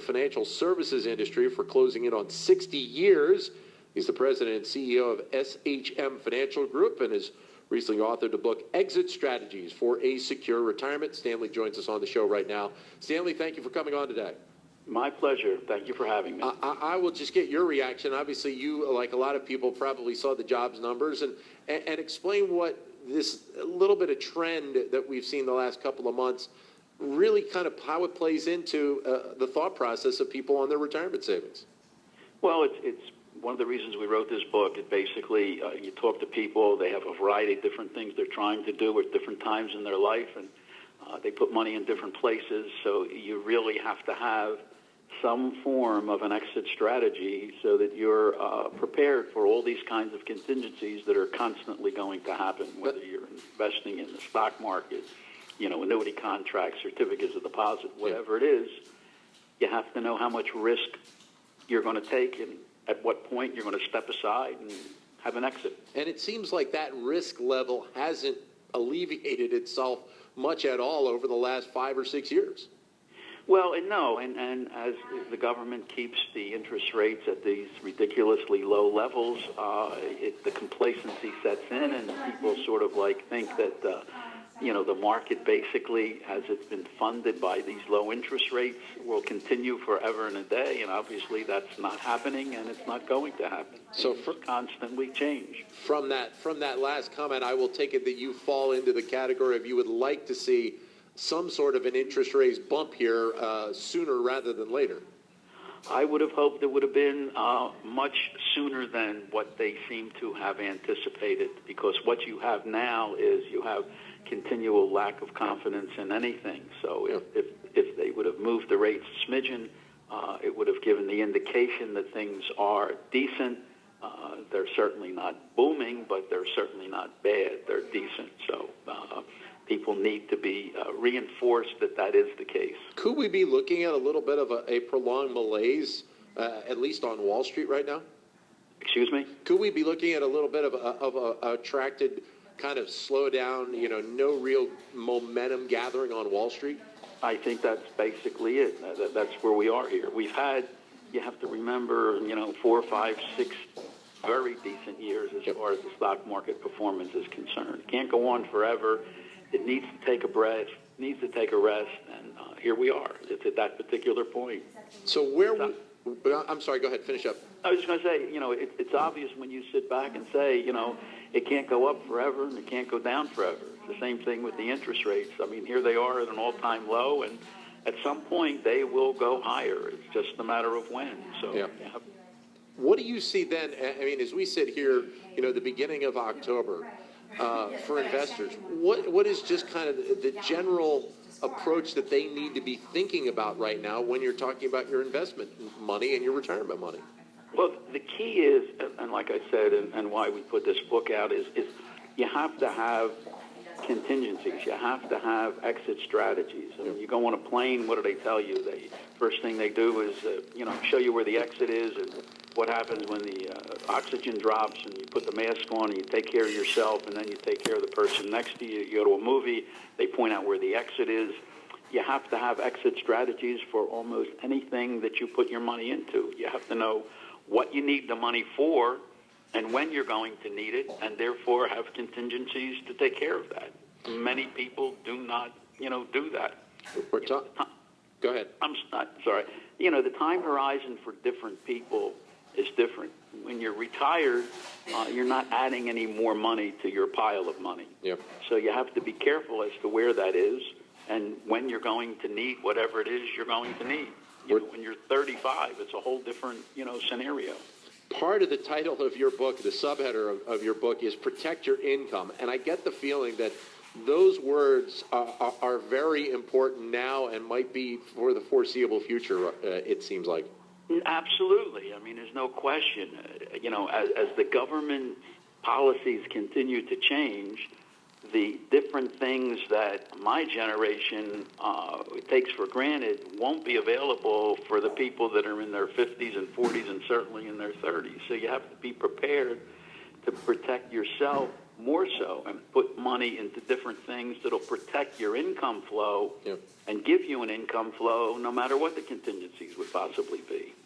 financial services industry for closing in on 60 years. He's the president and CEO of SHM Financial Group and has recently authored the book Exit Strategies for a Secure Retirement. Stanley joins us on the show right now. Stanley, thank you for coming on today. My pleasure. Thank you for having me. I will just get your reaction. Obviously, you, like a lot of people, probably saw the jobs numbers and explain what this little bit of trend that we've seen the last couple of months, really kind of how it plays into the thought process of people on their retirement savings. Well, it's one of the reasons we wrote this book. It basically, you talk to people, they have a variety of different things they're trying to do at different times in their life, and they put money in different places, so you really have to have some form of an exit strategy so that you're prepared for all these kinds of contingencies that are constantly going to happen, whether you're investing in the stock market, annuity contracts, certificates of deposit, whatever it is. You have to know how much risk you're going to take and at what point you're going to step aside and have an exit. And it seems like that risk level hasn't alleviated itself much at all over the last 5 or 6 years. Well, no, and as the government keeps the interest rates at these ridiculously low levels, the complacency sets in, and people sort of think that, the market basically, as it's been funded by these low interest rates, will continue forever and a day, and obviously that's not happening, and it's not going to happen. So it's constantly change. From that last comment, I will take it that you fall into the category of you would like to see some sort of an interest rate bump here sooner rather than later. I would have hoped it would have been much sooner than what they seem to have anticipated, because what you have now is you have continual lack of confidence in anything. So if they would have moved the rates a smidgen, it would have given the indication that things are decent. They're certainly not booming, but they're certainly not bad. They're decent. So people need to be reinforced that is the case. Could we be looking at a little bit of a prolonged malaise, at least on Wall Street right now? Excuse me? Could we be looking at a little bit of a attracted kind of slowdown, no real momentum gathering on Wall Street? I think that's basically it. That's where we are here. We've had, you have to remember, 4, 5, 6 very decent years as far as the stock market performance is concerned. It can't go on forever. It needs to take a breath, needs to take a rest, and here we are. It's at that particular point. So I'm sorry, go ahead, finish up. I was just going to say, it's obvious when you sit back and say, it can't go up forever and it can't go down forever. It's the same thing with the interest rates. I mean, here they are at an all-time low, and at some point they will go higher. It's just a matter of when. So, yeah. What do you see then? I mean, as we sit here, the beginning of October, for investors, what is just kind of the general approach that they need to be thinking about right now when you're talking about your investment money and your retirement money? Well, the key is, and like I said, and why we put this book out, is you have to have contingencies. You have to have exit strategies. I mean, you go on a plane, what do they tell you? First thing they do is, show you where the exit is and what happens when the oxygen drops, and you put the mask on and you take care of yourself, and then you take care of the person next to you. You go to a movie, they point out where the exit is. You have to have exit strategies for almost anything that you put your money into. You have to know what you need the money for and when you're going to need it, and therefore have contingencies to take care of that. Many people do not, do that. Go ahead. I'm sorry. The time horizon for different people is different. When you're retired, you're not adding any more money to your pile of money. Yep. So you have to be careful as to where that is and when you're going to need whatever it is you're going to need. When you're 35, it's a whole different, scenario. Part of the title of your book, the subheader of your book, is Protect Your Income. And I get the feeling that those words are very important now and might be for the foreseeable future, it seems like. Absolutely. I mean, there's no question. As the government policies continue to change, the different things that my generation takes for granted won't be available for the people that are in their 50s and 40s and certainly in their 30s. So you have to be prepared to protect yourself more so and put money into different things that'll protect your income flow Yep. and give you an income flow no matter what the contingencies would possibly be.